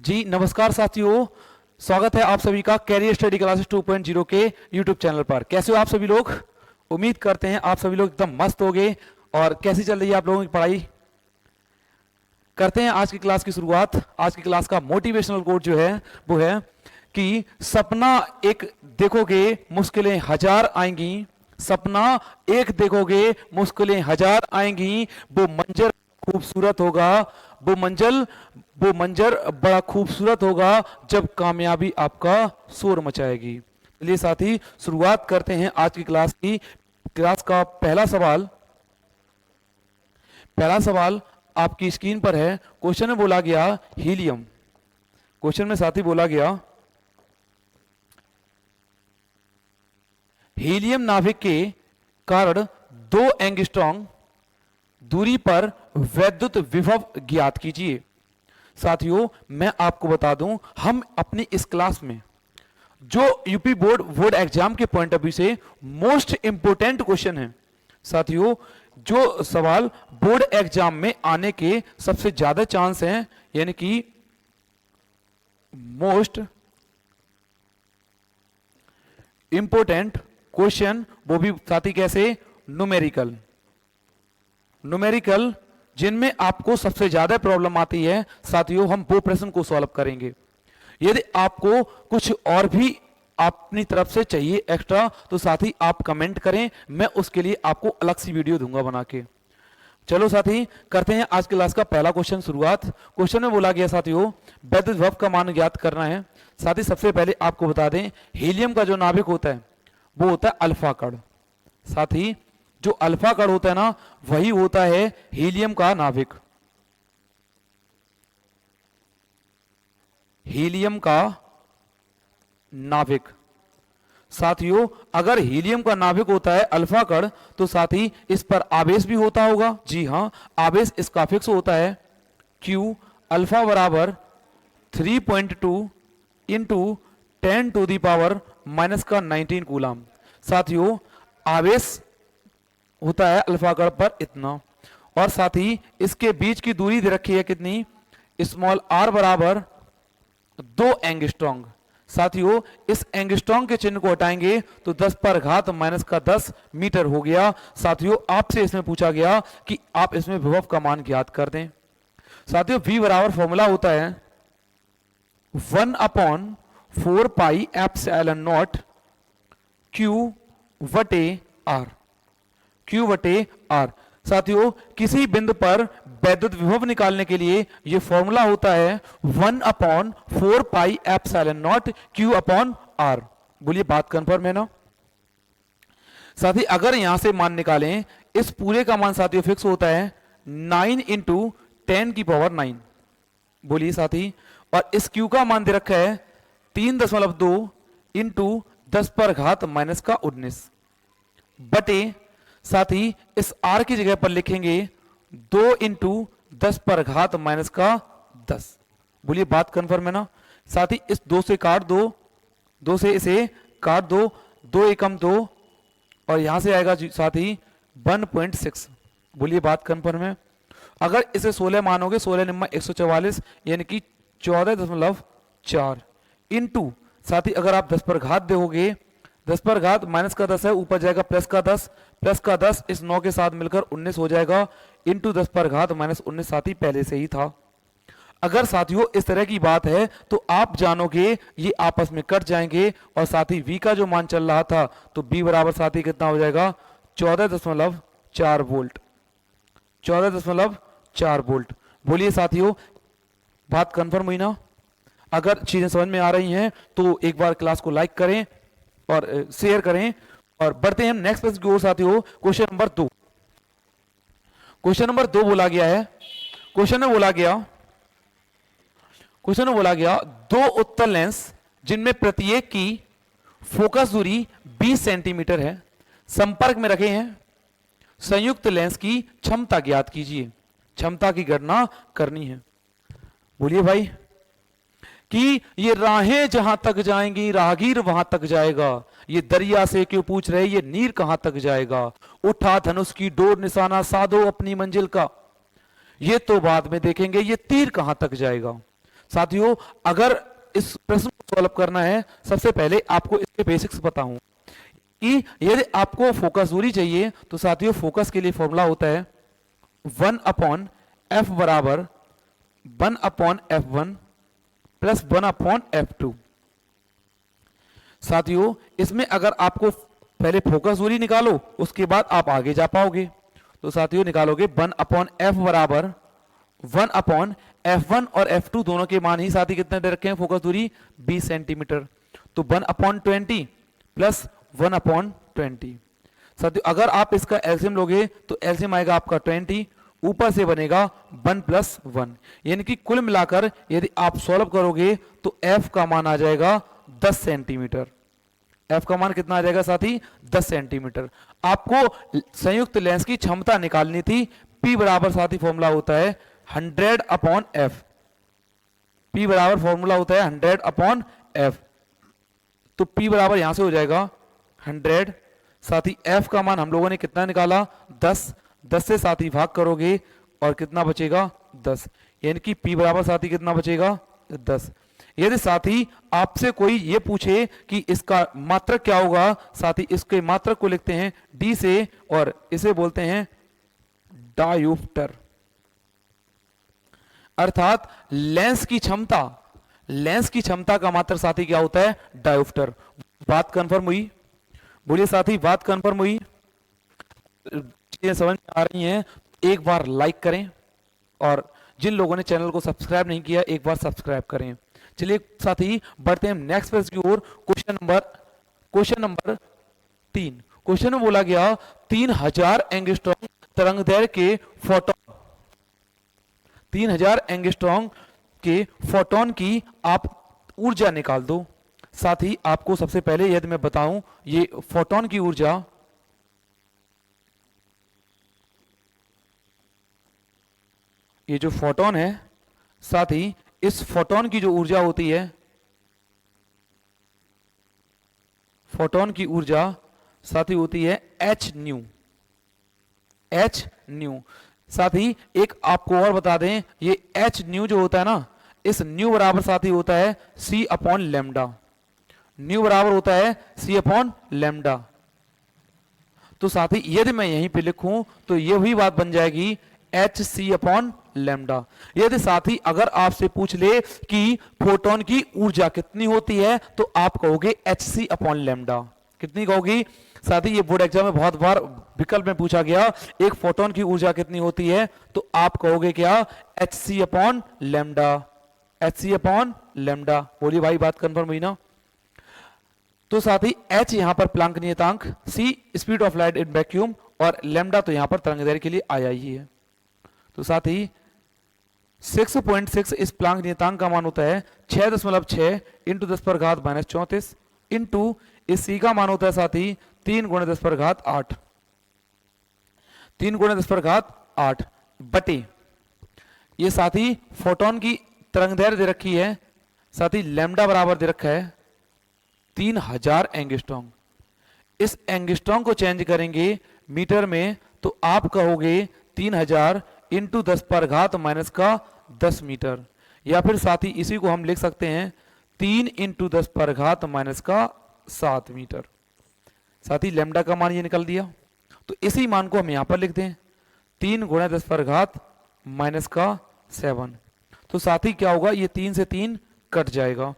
जी नमस्कार साथियों, स्वागत है आप सभी का कैरियर स्टडी क्लासेस 2.0 के यूट्यूब चैनल पर। कैसे हो आप सभी लोग? उम्मीद करते हैं आप सभी लोग एकदम मस्त होंगे। और कैसी चल रही है आप लोगों की पढ़ाई? करते हैं आज की क्लास की शुरुआत। आज की क्लास का मोटिवेशनल कोट जो है वो है कि सपना एक देखोगे मुश्किलें हजार आएंगी, सपना एक देखोगे मुश्किलें हजार आएंगी, वो मंजर खूबसूरत होगा, वो मंजर बड़ा खूबसूरत होगा जब कामयाबी आपका शोर मचाएगी। चलिए साथी शुरुआत करते हैं आज की क्लास की। क्लास का पहला सवाल आपकी स्क्रीन पर है। क्वेश्चन में बोला गया हीलियम, क्वेश्चन में साथी बोला गया हीलियम नाभिक के कारण 2 एंगस्ट्रॉम दूरी पर वैद्युत विभव ज्ञात कीजिए। साथियों मैं आपको बता दूं, हम अपनी इस क्लास में जो यूपी बोर्ड एग्जाम के पॉइंट ऑफ व्यू से मोस्ट इंपोर्टेंट क्वेश्चन है, साथियों जो सवाल बोर्ड एग्जाम में आने के सबसे ज्यादा चांस हैं, यानी कि मोस्ट इंपोर्टेंट क्वेश्चन, वो भी साथी कैसे? न्यूमेरिकल जिनमें आपको सबसे ज्यादा प्रॉब्लम आती है, साथियों हम वो प्रश्न को सॉल्व करेंगे। यदि आपको कुछ और भी अपनी तरफ से चाहिए एक्स्ट्रा तो साथी आप कमेंट करें, मैं उसके लिए आपको अलग सी वीडियो दूंगा बना के। चलो साथी करते हैं आज की क्लास का पहला क्वेश्चन शुरुआत। क्वेश्चन में बोला गया साथियों वैद्युत विभव का मान ज्ञात करना है। साथी सबसे पहले आपको बता दें हीलियम का जो नाभिक होता है वो होता है अल्फा कण। साथी जो अल्फा कण होता है ना, वही होता है हीलियम का नाभिक। हीलियम का नाभिक साथियों, अगर हीलियम का नाभिक होता है अल्फा कण तो साथी इस पर आवेश भी होता होगा। जी हां, आवेश इसका फिक्स होता है Q अल्फा बराबर 3.2 इंटू 10⁻⁻⁻19 कूलम। साथियों आवेश होता है अल्फा कण पर इतना, और साथ ही इसके बीच की दूरी दे रखी है कितनी? स्मॉल r बराबर 2 एंगस्ट्रॉम। साथियों इस एंगस्ट्रॉम के चिन्ह को हटाएंगे तो 10⁻⁻10 मीटर हो गया। साथियों आपसे इसमें पूछा गया कि आप इसमें विभव का मान ज्ञात कर दें। साथियों v बराबर फॉर्मूला होता है 1/4 पाई एप्सिलॉन नॉट Q बटे R। साथियों किसी बिंदु पर वैद्युत विभव निकालने के लिए यह फॉर्मूला होता है 1/4 pi epsilon not Q upon R। बोलिए बात कंफर्म है ना? साथी अगर यहां से मान निकालें, इस पूरे का मान साथियों फिक्स होता है 9 इंटू 10⁹। बोलिए साथी, और इस Q का मान दे रखा है 3.2 इंटू 10⁻⁻19 बटे, साथ ही इस R की जगह पर लिखेंगे 2 इंटू 10⁻⁻10। बोलिए बात कंफर्म है ना? साथ ही इस 2 से काट दो, 2 से इसे काट दो, 2 एकम 2, और यहां से आएगा साथ ही 1.6। बोलिए बात कंफर्म है? अगर इसे 16 मानोगे, 16 निम्मा 144 यानी कि 14.4 इंटू, साथ ही अगर आप 10 पर घात दोगे, 10 पर घात माइनस का 10 है, ऊपर जाएगा प्लस का 10 इस 9 के साथ मिलकर 19 हो जाएगा, इंटू 10 पर घात -19 साथी पहले से ही था। अगर साथियों इस तरह की बात है तो आप जानोगे ये आपस में कट जाएंगे, और साथी v का जो मान चल रहा था तो b बराबर साथी कितना हो जाएगा? 14.4 वोल्ट। 14.4 वोल्ट। बोलिए साथियों बात कंफर्म हुई ना? अगर चीजें समझ में आ रही हैं तो एक बार क्लास को लाइक करें और शेयर करें, और बढ़ते हैं नेक्स्ट प्रश्न की ओर साथियों। क्वेश्चन नंबर 2 बोला गया है। क्वेश्चन में बोला गया 2 उत्तल लेंस जिनमें प्रत्येक की फोकस दूरी 20 सेंटीमीटर है, संपर्क में रखे हैं। संयुक्त लेंस की क्षमता ज्ञात कीजिए। क्षमता की गणना करनी है। बोलिए भाई कि ये राहें जहां तक जाएंगी राहगीर वहां तक जाएगा, ये दरिया से क्यों पूछ रहे ये नीर कहां तक जाएगा, उठा धनुष की डोर निशाना साधो अपनी मंजिल का, ये तो बाद में देखेंगे ये तीर कहां तक जाएगा। साथियों अगर इस प्रश्न को सॉल्व करना है, सबसे पहले आपको इसके बेसिक्स बताऊं कि यदि आपको फोकस दूरी चाहिए तो साथियों फोकस के लिए फॉर्मूला होता है 1/f बराबर 1/f1 प्लस 1/f2। साथियों इसमें अगर आपको पहले फोकस दूरी निकालो उसके बाद आप आगे जा पाओगे। तो साथियों निकालोगे 1/f बराबर 1/f1 और f2 दोनों के मान ही साथी कितने दे रखे हैं फोकस दूरी 20 सेंटीमीटर। तो 1/20 प्लस 1/20। साथियों अगर आप इसका एलसीएम लोगे तो एलसीएम आएगा आपका 20, ऊपर से बनेगा 1 + 1, यानी कि कुल मिलाकर यदि आप सॉल्व करोगे तो f का मान आ जाएगा 10 सेंटीमीटर। f का मान कितना आ जाएगा साथी 10 सेंटीमीटर। आपको संयुक्त लेंस की क्षमता निकालनी थी। P बराबर साथी फॉर्मूला होता है 100/f। P बराबर फॉर्मूला होता है 100/f। तो P बराबर यहां से हो जाएगा 100। साथी f का मान हम लोगों ने कितना निकाला 10, 10 से साथी भाग करोगे और कितना बचेगा 10, यानी कि P बराबर साथी कितना बचेगा 10। यदि साथी आपसे कोई ये पूछे कि इसका मात्रक क्या होगा, साथी इसके मात्रक को लिखते हैं D से और इसे बोलते हैं डायोप्टर, अर्थात लेंस की क्षमता का मात्रक साथी क्या होता है डायोप्टर। बात कंफर्म हुई? बोलिए साथी बात कंफर्म हुई? चीजें समझ में आ रही हैं? एक बार लाइक करें और जिन लोगों ने चैनल को सब्सक्राइब नहीं किया एक बार सब्सक्राइब करें। चलिए साथी बढ़ते हैं नेक्स्ट पेज की ओर। Question number 3। क्वेश्चन में बोला गया 3000 एंगस्ट्रॉम तरंगदैर्घ्य के फोटोन, 3000 एंगस्ट्रॉम के फोटोन की आप ऊर्जा निकाल दो। साथ ही आपको सबसे पहले यदि मैं बताऊं ये फोटोन की ऊर्जा, ये जो फोटोन है साथ ही इस फोटोन की जो ऊर्जा होती है, फोटोन की ऊर्जा साथ ही होती है h न्यू। साथ ही एक आपको और बता दें ये h न्यू जो होता है ना, इस न्यू बराबर साथ ही होता है c/λ। न्यू बराबर होता है c/λ। तो साथ ही यदि मैं यहीं पे लिखूं तो ये भी बात बन जाएगी hc/λ। यदि साथी अगर आपसे पूछ ले कि फोटोन की ऊर्जा कितनी होती है तो आप कहोगे hc/λ। कितनी कहोगी साथी? ये बोर्ड एग्जाम में बहुत बार विकल्प में पूछा गया एक फोटोन की ऊर्जा कितनी होती है तो आप कहोगे क्या hc/λ। hc/λ। बोलिए भाई बात कंफर्म हुई ना? तो साथी h यहां पर प्लांक नियतांक, c speed of light in vacuum और लैम्डा तो यहां पर तरंगदैर्घ्य के लिए आया ही है। तो साथ ही 6.6 इस प्लांक नियतांक का मान होता है 6.6 इंटू 10⁻⁻34 इंटू इस c का मान होता है साथ ही 3 × 10⁸ 3 × 10⁸ बटे ये साथ ही फोटोन की तरंगदैर्घ्य दे रखी है, साथ ही लैम्डा बराबर दे रखा है 3000 एंगस्ट्रॉम। इस एंगस्ट्रॉम को चेंज करेंगे मीटर में तो आप कहोगे 3000 इंटू 10⁻⁻10 मीटर, या फिर साथ ही इसी को हम लिख सकते हैं 3 इंटू 10⁻⁻7 मीटर। साथ ही लैम्डा का मान ये निकल दिया। तो इसी मान को हम यहां पर लिख दें 3 × 10⁻⁻7। तो साथ ही क्या होगा, ये 3 से 3 कट जाएगा।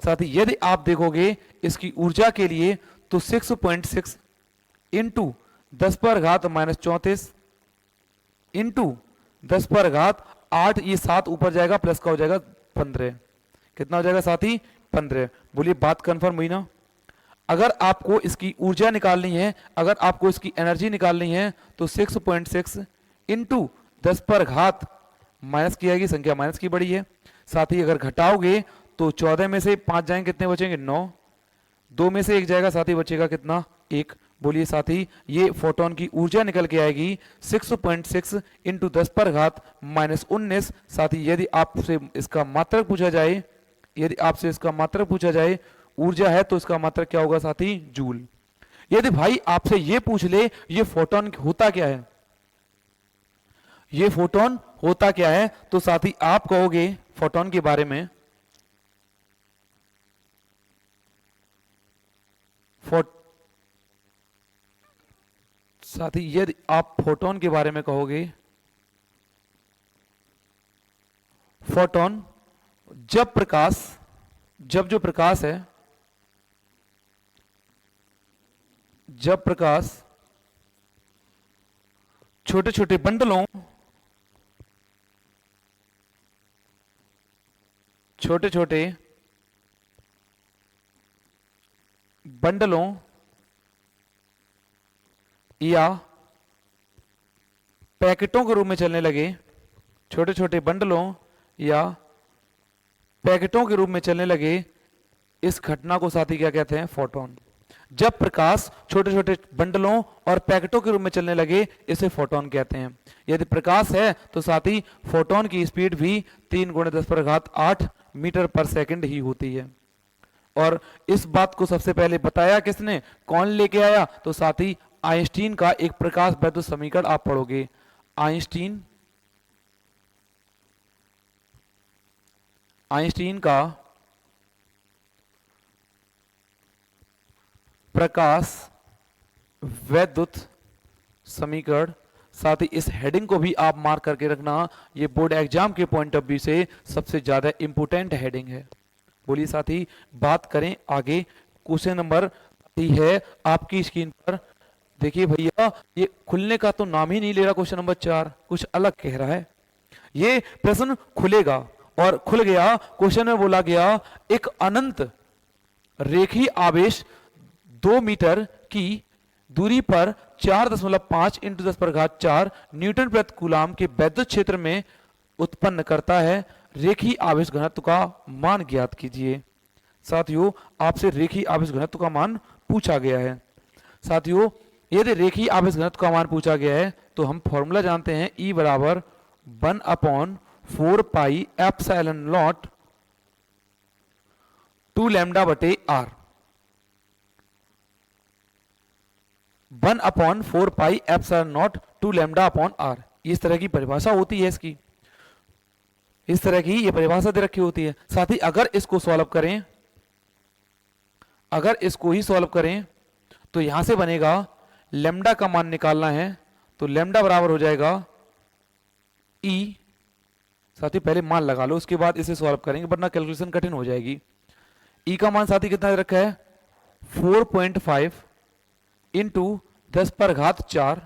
साथ ही यदि आप देखोगे इसकी ऊर्जा के लिए तो 6.6 इंटू 10⁻⁻34 इंटू 10⁻8, ये 7 ऊपर जाएगा प्लस का हो जाएगा 15। कितना हो जाएगा साथी 15। बोलिए बात कंफर्म हुई ना? अगर आपको इसकी ऊर्जा निकालनी है, अगर आपको इसकी एनर्जी निकालनी है तो 6.6 इंटू 10⁻, माइनस की आएगी, संख्या माइनस की बड़ी है। साथ ही अगर घटाओगे तो 14 में से 5 जाएंगे कितने बचेंगे 9, 2 में से 1 जाएगा साथ ही बचेगा कितना 1। बोलिए साथी ये फोटोन की ऊर्जा निकल के आएगी 6.6 इंटू 10⁻⁻19। साथ ही यदि आपसे इसका मात्रक पूछा जाए, यदि आपसे इसका मात्रक पूछा जाए ऊर्जा है तो इसका मात्रक क्या होगा साथी जूल। यदि भाई आपसे ये पूछ ले ये फोटोन होता क्या है, ये फोटोन होता क्या है, तो साथी आप कहोगे फोटोन के बारे में साथी यदि आप फोटोन के बारे में कहोगे, फोटोन जब जो प्रकाश है, जब प्रकाश छोटे छोटे बंडलों या पैकेटों के रूप में चलने लगे, छोटे छोटे बंडलों या पैकेटों के रूप में चलने लगे, इस घटना को साथी क्या कहते हैं? फोटोन। जब प्रकाश छोटे छोटे बंडलों और पैकेटों के रूप में चलने लगे, इसे फोटोन कहते हैं। यदि प्रकाश है तो साथी फोटोन की स्पीड भी 3 × 10⁸ मीटर पर सेकंड ही होती है। और इस बात को सबसे पहले बताया किसने, कौन लेके आया? तो साथी आइंस्टीन का एक प्रकाश वैद्युत समीकरण आप पढ़ोगे, आइंस्टीन का प्रकाश वैद्युत समीकरण। साथ ही इस हेडिंग को भी आप मार्क करके रखना, ये बोर्ड एग्जाम के पॉइंट ऑफ व्यू से सबसे ज्यादा इंपोर्टेंट हेडिंग है। बोलिए साथी, बात करें आगे। क्वेश्चन नंबर है आपकी स्क्रीन पर, देखिए भैया, ये खुलने का तो नाम ही नहीं ले रहा। क्वेश्चन नंबर 4 कुछ अलग कह रहा है। ये प्रश्न खुलेगा और खुल गया। क्वेश्चन में बोला गया एक अनंत रेखीय आवेश 2 मीटर की दूरी पर 4.5 × 10⁴ न्यूटन प्रति कूलाम के वैद्युत क्षेत्र में उत्पन्न करता है। रेखीय आवेश घनत्व का मान ज्ञात कीजिए। साथियों, आपसे रेखीय आवेश घनत्व का मान पूछा गया है। साथियों, यदि रेखीय आवेश घनत्व का मान पूछा गया है तो हम फॉर्मूला जानते हैं, E = 1/4 pi epsilon not 2 λ/r। 1/4 pi epsilon not 2 λ/r। इस तरह की परिभाषा होती है इसकी, इस तरह की ये परिभाषा दे रखी होती है। साथ ही अगर इसको सॉल्व करें, अगर इसको ही सॉल्व करें तो यहां से बनेगा लैम्डा का मान निकालना है तो लैम्डा बराबर हो जाएगा E। साथी पहले मान लगा लो, उसके बाद इसे सॉल्व करेंगे वरना कैलकुलेशन कठिन हो जाएगी। E का मान साथी कितना रखा है? 4.5 × 10⁴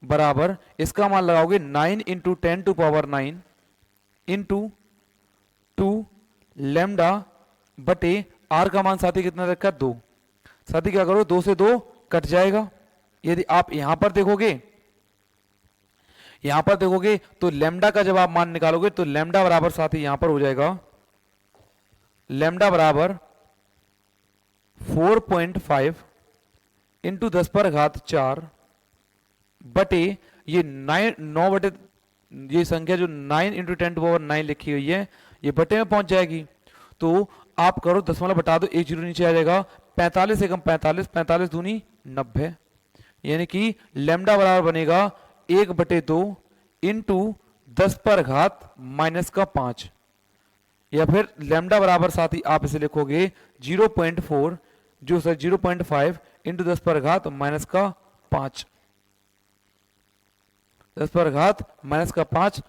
बराबर, इसका मान लगाओगे 9 × 10⁹ इंटू 2 λ/r का मान साथी कितना रखा है? 2। साथी क्या करो, 2 से 2 कट जाएगा। यदि आप यहां पर देखोगे तो लैम्डा का जब आप मान निकालोगे तो लैम्डा बराबर साथी यहां पर हो जाएगा लैम्डा बराबर 4.5 × 10⁴ बटे ये 9 बटे ये संख्या जो 9 × 10⁹ लिखी हुई है ये बटे में पहुंच जाएगी। तो आप करो दशमलव बटा दो, 1 0 नीचे आ जाएगा। 45 से कम 45, 45 दूनी 90, यानी कि लैम्डा बराबर बनेगा 1/2 × 10⁻⁻5, या फिर लैम्डा बराबर साथ ही आप इसे लिखोगे 0.4 जो सर 0.5 × 10⁻⁻5, 10⁻⁻5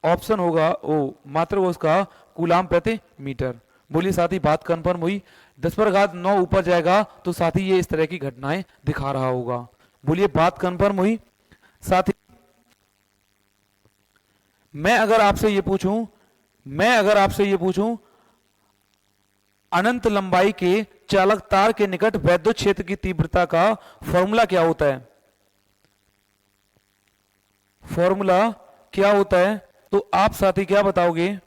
ऑप्शन होगा ओ मात्र वो उसका कूलाम प्रति मीटर। बोलिए साथी, बात कंफर्म हुई? 10⁻9 ऊपर जाएगा तो साथी ये इस तरह की घटनाएं दिखा रहा होगा। बोलिए बात कंफर्म हुई? साथी मैं अगर आपसे ये पूछूं अनंत लंबाई के चालक तार के निकट वैद्युत क्षेत्र की तीव्रता का फॉर्मूला क्या होता है? फॉर्मूला क्या होता है? तो आप साथी क्या बताओगे?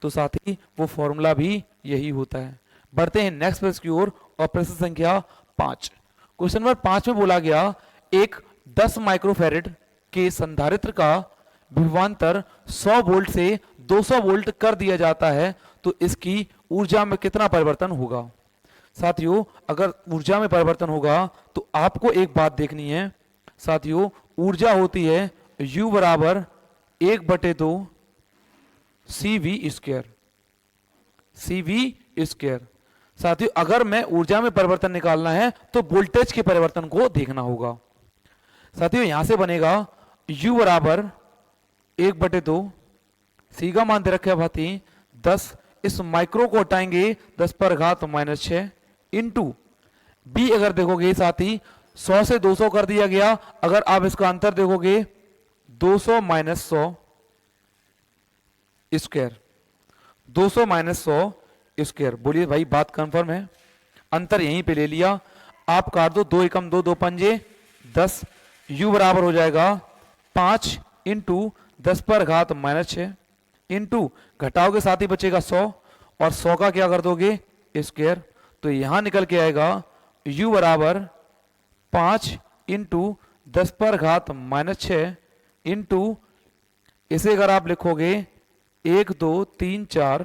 तो साथी वो फॉर्मूला भी यही होता है। बढ़ते हैं नेक्स्ट प्रश्न की ओर और प्रश्न संख्या 5। क्वेश्चन नंबर 5 में बोला गया एक 10 माइक्रोफैरेड के संधारित्र का विभवांतर 100 वोल्ट से 200 वोल्ट कर दिया जाता है तो इसकी ऊर्जा में कितना परिवर्तन होगा? साथियों, अगर ऊर्जा में परिवर्तन होगा तो आपको एक बात देखनी है। साथियों, ऊर्जा होती है U = 1/2 CV²। CV square. साथियों अगर मैं ऊर्जा में परिवर्तन निकालना है तो वोल्टेज के परिवर्तन को देखना होगा। साथियों यहां से बनेगा U बराबर 1/2, सी का मान दे रखे भाती 10, इस माइक्रो को हटाएंगे 10⁻⁻6 इंटू बी अगर देखोगे साथी 100 से 200 कर दिया गया, अगर आप इसका अंतर देखोगे 200 - 100 स्क्वायर, 200 - 100 स्क्वायर। बोलिए भाई बात कंफर्म है? अंतर यहीं पे ले लिया, आप काट दो 2 एकम 2, 2 पंजे 10, u बराबर हो जाएगा 5 इंटू 10⁻⁻6 इंटू घटाओगे साथ ही बचेगा 100 और 100 का क्या कर दोगे स्क्वायर, तो यहां निकल के आएगा u बराबर 5 इंटू 10⁻⁻6 इंटू इसे अगर आप लिखोगे 1 2 3 4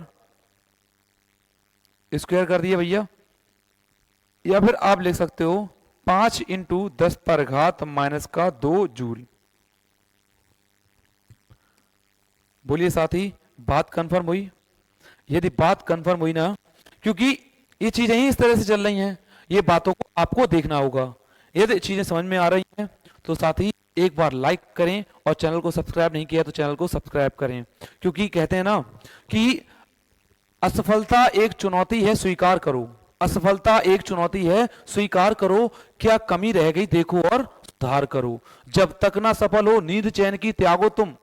स्क्वायर कर दिया भैया, या फिर आप लिख सकते हो 5 इंटू 10⁻⁻2 जूल। बोलिए साथी बात कंफर्म हुई? यदि बात कंफर्म हुई ना, क्योंकि ये चीजें ही इस तरह से चल रही हैं, ये बातों को आपको देखना होगा। यदि चीजें समझ में आ रही हैं तो साथी एक बार लाइक करें और चैनल को सब्सक्राइब नहीं किया तो चैनल को सब्सक्राइब करें, क्योंकि कहते हैं ना कि असफलता एक चुनौती है स्वीकार करो, असफलता एक चुनौती है स्वीकार करो, क्या कमी रह गई देखो और सुधार करो, जब तक ना सफल हो नींद चैन की त्यागो तुम।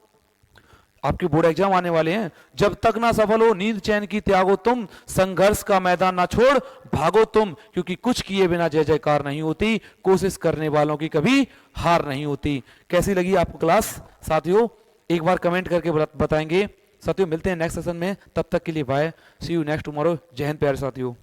आपके बोर्ड एग्जाम आने वाले हैं, जब तक ना सफल हो नींद चैन की त्यागो तुम, संघर्ष का मैदान ना छोड़ भागो तुम, क्योंकि कुछ किए बिना जय जयकार नहीं होती, कोशिश करने वालों की कभी हार नहीं होती। कैसी लगी आपको क्लास साथियों? एक बार कमेंट करके बताएंगे। साथियों मिलते हैं नेक्स्ट सेशन में, तब तक के लिए bye, see you next tomorrow. जय हिंद प्यारे साथियों।